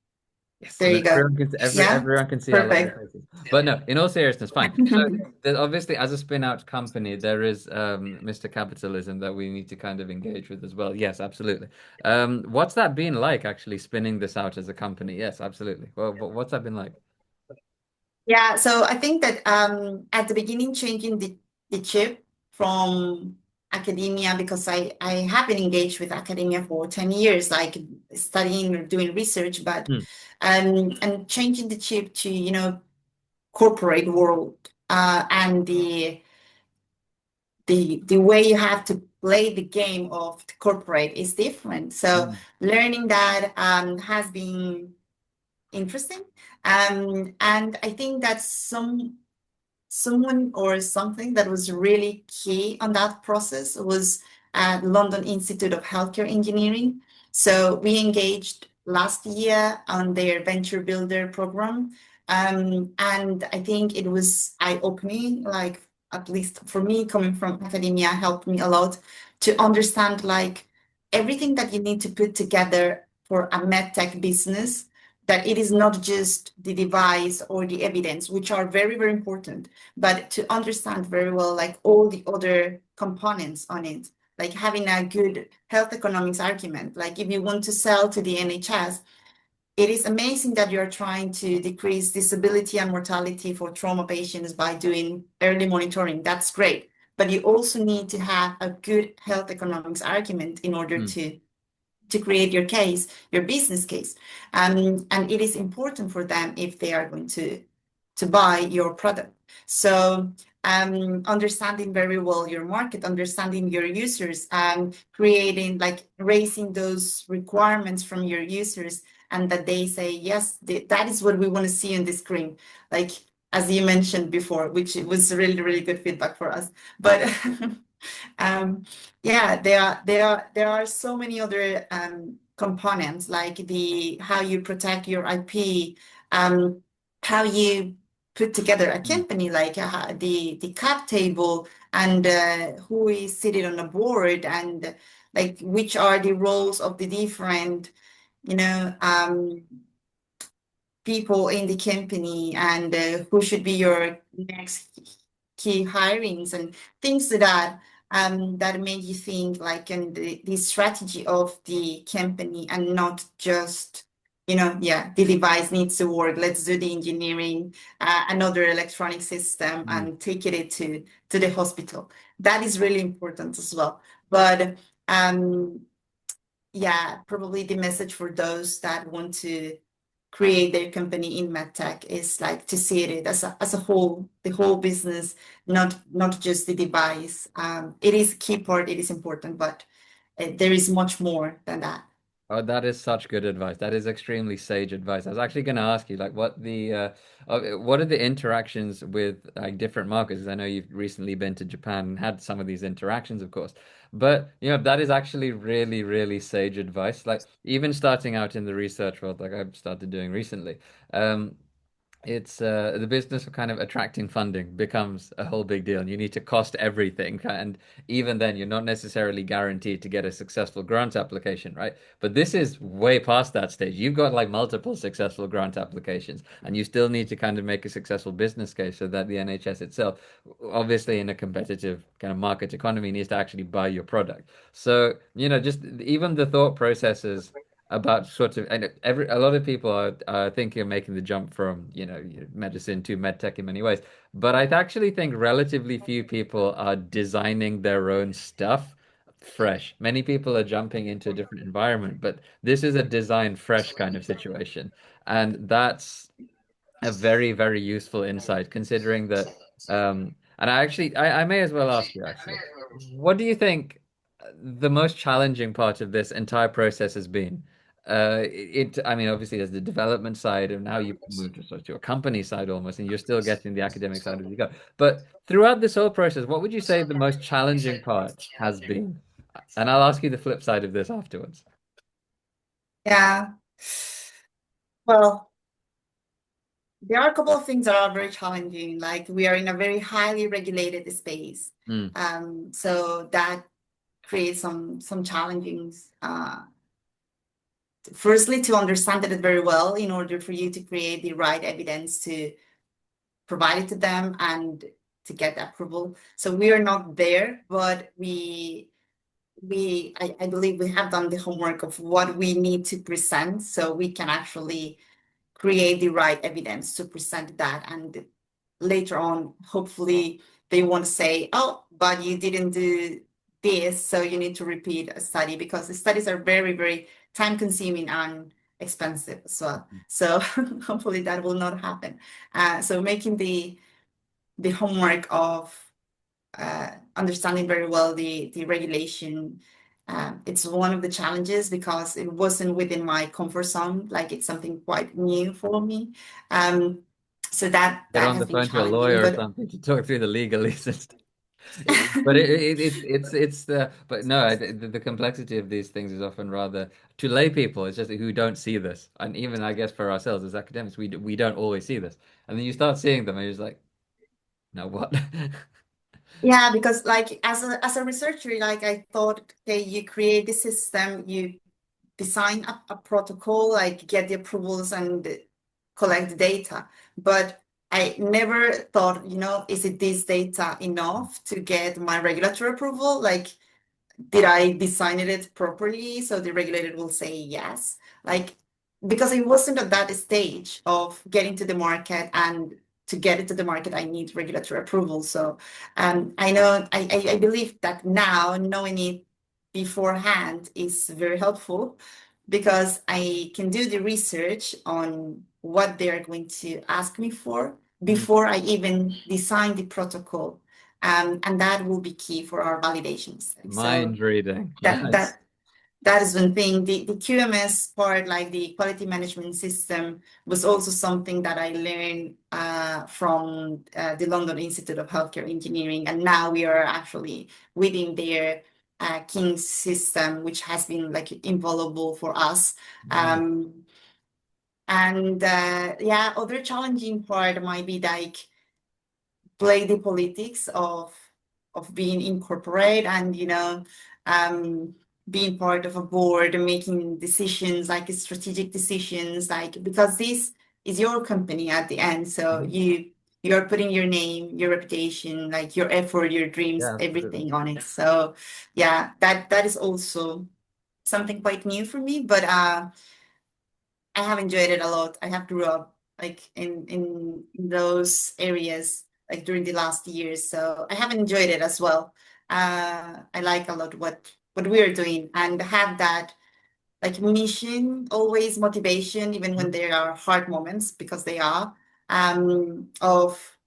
yes, There look, you go. Yeah, everyone can see our lovely perfect. faces. But no, in all seriousness, fine. So there's obviously, as a spin-out company, there is Mr. Capitalism that we need to kind of engage with as well. Yes, absolutely. What's that been like actually spinning this out as a company? Yes, absolutely. Well, what's that been like? Yeah, so I think that at the beginning, changing the chip from academia, because I have been engaged with academia for 10 years, like studying or doing research, but Hmm. and changing the chip to, corporate world and the way you have to play the game of the corporate is different. So Hmm. learning that has been interesting. And I think that someone or something that was really key on that process was at London Institute of Healthcare Engineering. So we engaged last year on their Venture Builder program. And I think it was eye-opening, like at least for me, coming from academia, helped me a lot to understand like everything that you need to put together for a medtech business, that it is not just the device or the evidence, which are very, very important, but to understand very well like all the other components on it, like having a good health economics argument. Like if you want to sell to the NHS, it is amazing that you're trying to decrease disability and mortality for trauma patients by doing early monitoring. That's great. But you also need to have a good health economics argument in order Hmm. to create your case, your business case. And it is important for them if they are going to buy your product. So understanding very well your market, understanding your users, creating like raising those requirements from your users, and that they say, yes, that is what we want to see on the screen. Like as you mentioned before, which was really, really good feedback for us. But um, yeah, there are so many other components like the how you protect your IP, how you put together a Hmm. company, like the cap table, and who is seated on the board, and like which are the roles of the different, people in the company, and who should be your next key hirings and things like that, that make you think like in the strategy of the company, and not just, yeah, the device needs to work, let's do the engineering, another electronic system, Hmm. and take it to the hospital. That is really important as well. But yeah, probably the message for those that want to create their company in medtech is like to see it as a whole, the whole business, not just the device. It is a key part, it is important, but there is much more than that. Oh, that is such good advice. That is extremely sage advice. I was actually going to ask you, like, what are the interactions with like different markets? 'Cause I know you've recently been to Japan and had some of these interactions, of course. But that is actually really, really sage advice. Like, even starting out in the research world, like I've started doing recently. Um, it's the business of kind of attracting funding becomes a whole big deal, and you need to cost everything. And even then, you're not necessarily guaranteed to get a successful grant application, right? But this is way past that stage. You've got like multiple successful grant applications, and you still need to kind of make a successful business case so that the NHS itself, obviously in a competitive kind of market economy, needs to actually buy your product. So, just even the thought processes about sort of, and a lot of people are thinking of making the jump from medicine to medtech in many ways, but I actually think relatively few people are designing their own stuff fresh. Many people are jumping into a different environment, but this is a design fresh kind of situation, and that's a very, very useful insight considering that. And I may as well ask you actually, what do you think the most challenging part of this entire process has been? I mean, obviously, there's the development side, and now you've moved to sort of to a company side almost, and you're still getting the academic side as you go. But throughout this whole process, what would you say the most challenging part has been? And I'll ask you the flip side of this afterwards. Yeah. Well, there are a couple of things that are very challenging. Like we are in a very highly regulated space. Mm, So that creates some challenges. Firstly, to understand it very well in order for you to create the right evidence to provide it to them and to get approval. So we are not there, but I believe we have done the homework of what we need to present so we can actually create the right evidence to present that. And later on, hopefully, they won't say, oh, but you didn't do this, so you need to repeat a study because the studies are very, very time consuming and expensive as well. So hopefully that will not happen. So making the homework of understanding very well the regulation. It's one of the challenges because it wasn't within my comfort zone. Like it's something quite new for me. Um, so get that on has the been phone to a challenging. lawyer or But something to talk through the legalese. But it's the but no the complexity of these things is often rather to lay people. It's just who don't see this, and even I guess for ourselves as academics, we don't always see this, and then you start seeing them, and you're just like, no, what? yeah, because like as a researcher, like I thought, okay, you create the system, you design a protocol, like get the approvals and collect the data. But I never thought, is it this data enough to get my regulatory approval? Like, did I design it properly so the regulator will say yes? Like, because it wasn't at that stage of getting to the market, and to get it to the market, I need regulatory approval. So I know I believe that now knowing it beforehand is very helpful because I can do the research on what they're going to ask me for Mm, before I even design the protocol. And that will be key for our validations. So mind reading, that yes. that that is one thing. The QMS part, like the quality management system, was also something that I learned from the London Institute of Healthcare Engineering, and now we are actually within their King's system, which has been like invaluable for us. Mm, Um, and yeah, other challenging part might be like play the politics of being incorporated and um being part of a board and making decisions like strategic decisions, like because this is your company at the end, so mhm. you're putting your name, your reputation, like your effort, your dreams, Yeah, absolutely. everything on it. So yeah, that is also something quite new for me, but I have enjoyed it a lot. I have grew up like in those areas like during the last years, so I have enjoyed it as well. I like a lot what we are doing and have that like mission, always motivation, even when Mhm. there are hard moments, because they are, of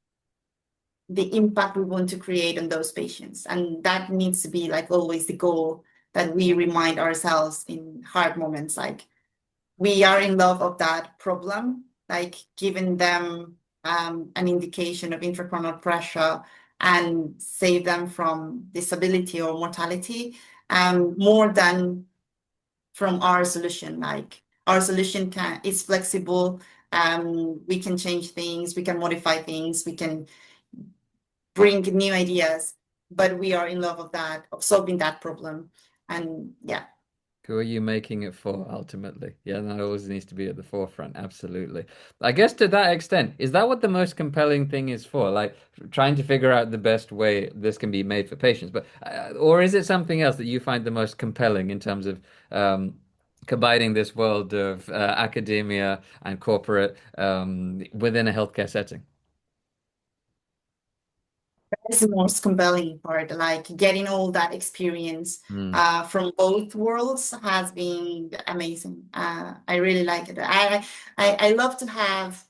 the impact we want to create on those patients, and that needs to be like always the goal that we remind ourselves in hard moments, like we are in love of that problem, like giving them an indication of intracranial pressure and save them from disability or mortality, more than from our solution. Like our solution is flexible, We can change things, we can modify things, we can bring new ideas, but we are in love of that, of solving that problem. And yeah, Who are you making it for ultimately? Yeah, that always needs to be at the forefront. Absolutely. I guess to that extent, is that what the most compelling thing is for? Like trying to figure out the best way this can be made for patients, but or is it something else that you find the most compelling in terms of combining this world of academia and corporate within a healthcare setting? that's the most compelling part. Like getting all that experience Mm, from both worlds has been amazing. I really like it. I love to have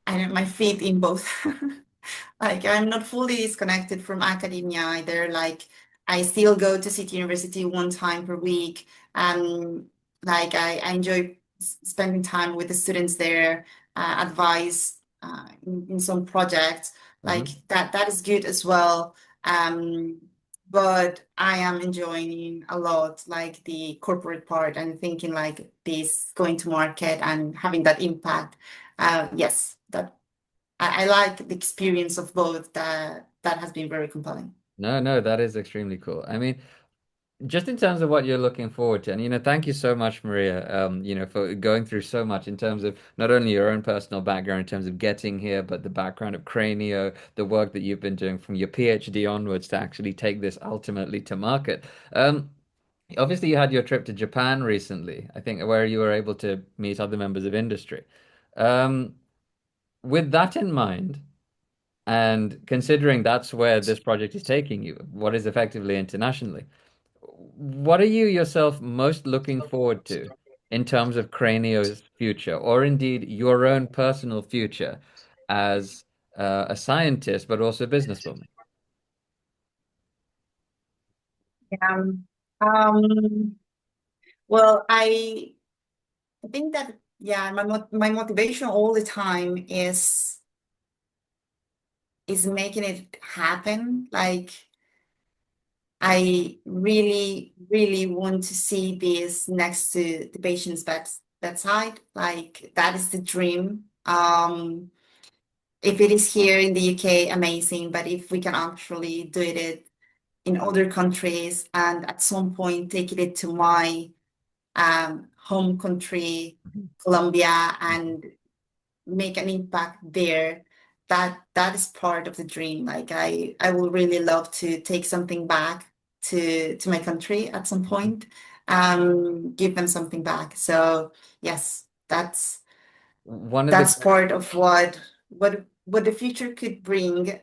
my feet in both. Like I'm not fully disconnected from academia either. Like I still go to City University one time per week. Um, like I enjoy spending time with the students there, advise in some projects. Like hmm. that is good as well. Um, but I am enjoying a lot like the corporate part and thinking like this going to market and having that impact. Yes, that I like the experience of both. That has been very compelling. No, no, that is extremely cool. I mean, just in terms of what you're looking forward to, and thank you so much, Maria, for going through so much in terms of not only your own personal background in terms of getting here, but the background of Crainio, the work that you've been doing from your PhD onwards to actually take this ultimately to market. Obviously, you had your trip to Japan recently, I think, where you were able to meet other members of industry. Um, with that in mind, and considering that's where this project is taking you, what is effectively internationally. What are you yourself most looking forward to in terms of Cranio's future, or indeed your own personal future as a scientist, but also a businesswoman? Um, um, well, I think that yeah, my motivation all the time is making it happen. Like I really, really want to see this next to the patient's bedside. Like that is the dream. If it is here in the UK, amazing. But if we can actually do it in other countries and at some point take it to my home country, Colombia, and make an impact there. That is part of the dream. Like I will really love to take something back to my country at some point, give them something back. So yes, One of the that's part of what the future could bring.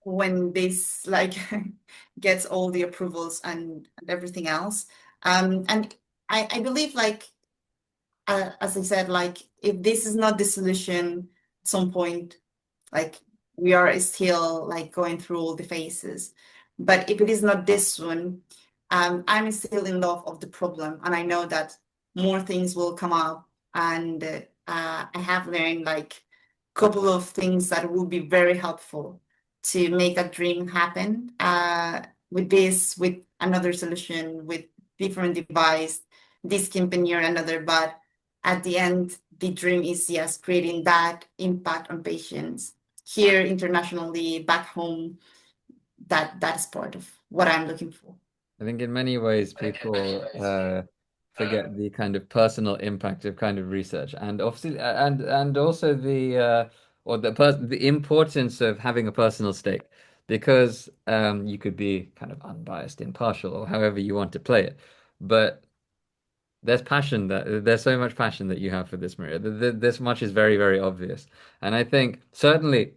When this like gets all the approvals and everything else. And I believe like as I said, like if this is not the solution at some point, like we are still like going through all the phases. But if it is not this one, I'm still in love of the problem, and I know that more things will come up. And I have learned like a couple of things that will be very helpful to make that dream happen. With this, with another solution, with different device, this company or another, but at the end, the dream is yes, creating that impact on patients here internationally, back home. That's part of what I'm looking for. I think in many ways people forget the kind of personal impact of kind of research, and obviously, and also the importance of having a personal stake, because you could be kind of unbiased, impartial, or however you want to play it, but there's so much passion that you have for this, Maria. This much is very, very obvious, and I think certainly.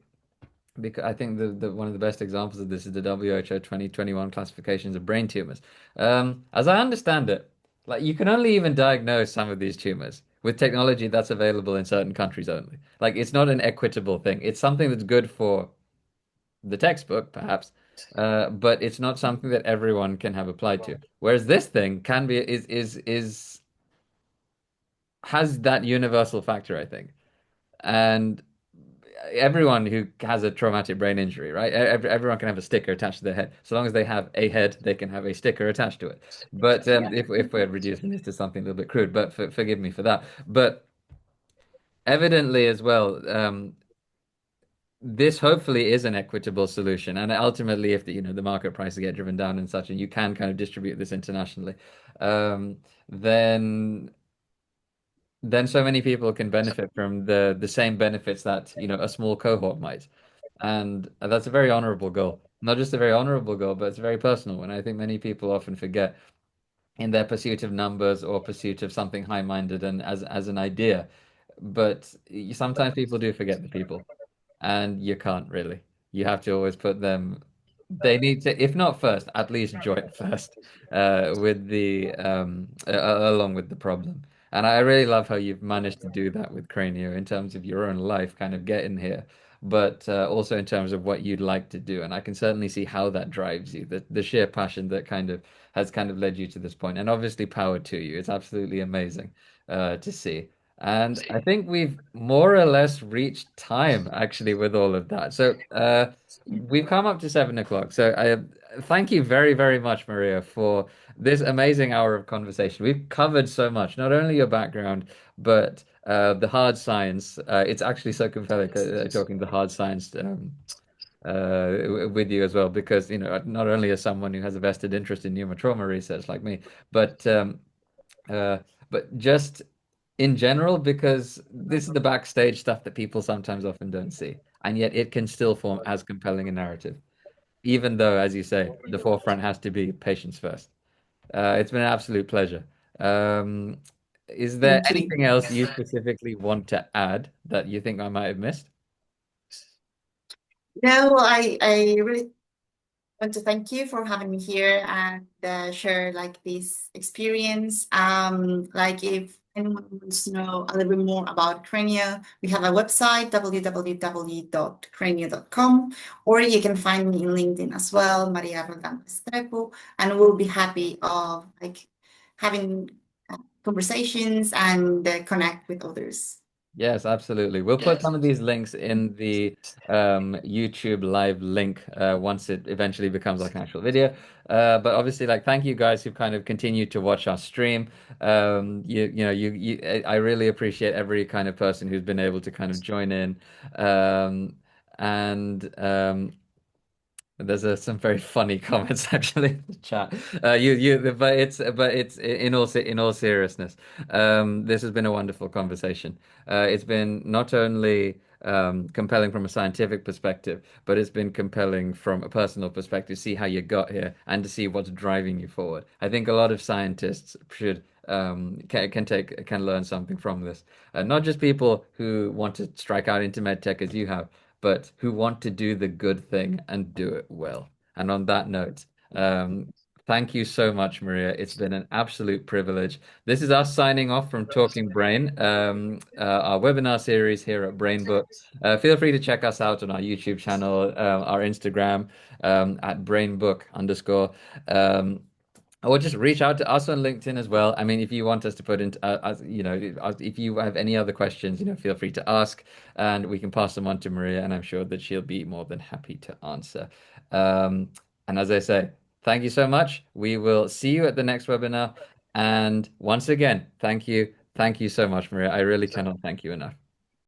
Because I think the one of the best examples of this is the WHO 2021 classifications of brain tumors. As I understand it, like you can only even diagnose some of these tumors with technology that's available in certain countries only. Like it's not an equitable thing. It's something that's good for the textbook, perhaps, but it's not something that everyone can have applied to. Whereas this thing can be is has that universal factor, I think. And everyone who has a traumatic brain injury, right? Everyone can have a sticker attached to their head. So long as they have a head, they can have a sticker attached to it. But if we're reducing this to something a little bit crude, but forgive me for that. But evidently as well, this hopefully is an equitable solution. And ultimately, if the market prices get driven down and such, and you can kind of distribute this internationally, um, then so many people can benefit from the same benefits that a small cohort might. And that's a very honorable goal. Not just a very honorable goal, but it's a very personal one. I think many people often forget in their pursuit of numbers or pursuit of something high-minded and as an idea. But sometimes people do forget the people, and you can't really. You have to always put them. They need to, if not first, at least join first with along with the problem. And I really love how you've managed to do that with Crainio in terms of your own life, kind of getting here, but also in terms of what you'd like to do. And I can certainly see how that drives you, the sheer passion that kind of has kind of led you to this point. And obviously, power to you. It's absolutely amazing to see. And I think we've more or less reached time actually with all of that. So we've come up to 7 o'clock. So I thank you very, very much, Maria, for this amazing hour of conversation. We've covered so much, not only your background, but the hard science. It's actually so compelling talking the hard science with you as well, because not only as someone who has a vested interest in pneumotrauma research like me, but uh, just in general, because this is the backstage stuff that people sometimes often don't see, and yet it can still form as compelling a narrative, even though, as you say, the forefront has to be patients first. It's been an absolute pleasure. Um, is there Thank you. anything else you specifically want to add that you think I might have missed? No, I really want to thank you for having me here and share like this experience. Like if anyone wants to know a little bit more about Crainio, we have a website, www.crainio.com, or you can find me in LinkedIn as well, Maria Roldan Restrepo, and we'll be happy of like having conversations and connect with others. Yes, absolutely. We'll put some of these links in the YouTube live link once it eventually becomes like an actual video. But obviously, like, thank you guys who've kind of continued to watch our stream. I really appreciate every kind of person who's been able to kind of join in. Um, and There's some very funny comments actually in the chat. But it's in all seriousness. This has been a wonderful conversation. It's been not only compelling from a scientific perspective, but it's been compelling from a personal perspective. See how you got here and to see what's driving you forward. I think a lot of scientists should can learn something from this. Not just people who want to strike out into medtech as you have, but who want to do the good thing and do it well. And on that note, thank you so much, Maria. It's been an absolute privilege. This is us signing off from Talking Brain, our webinar series here at BrainBook. Feel free to check us out on our YouTube channel, our Instagram, at BrainBook underscore. Or just reach out to us on LinkedIn as well. I mean, if you want us to put into, if you have any other questions, feel free to ask, and we can pass them on to Maria, and I'm sure that she'll be more than happy to answer. Um, and as I say, thank you so much. We will see you at the next webinar. And once again, thank you so much, Maria. I really cannot thank you enough.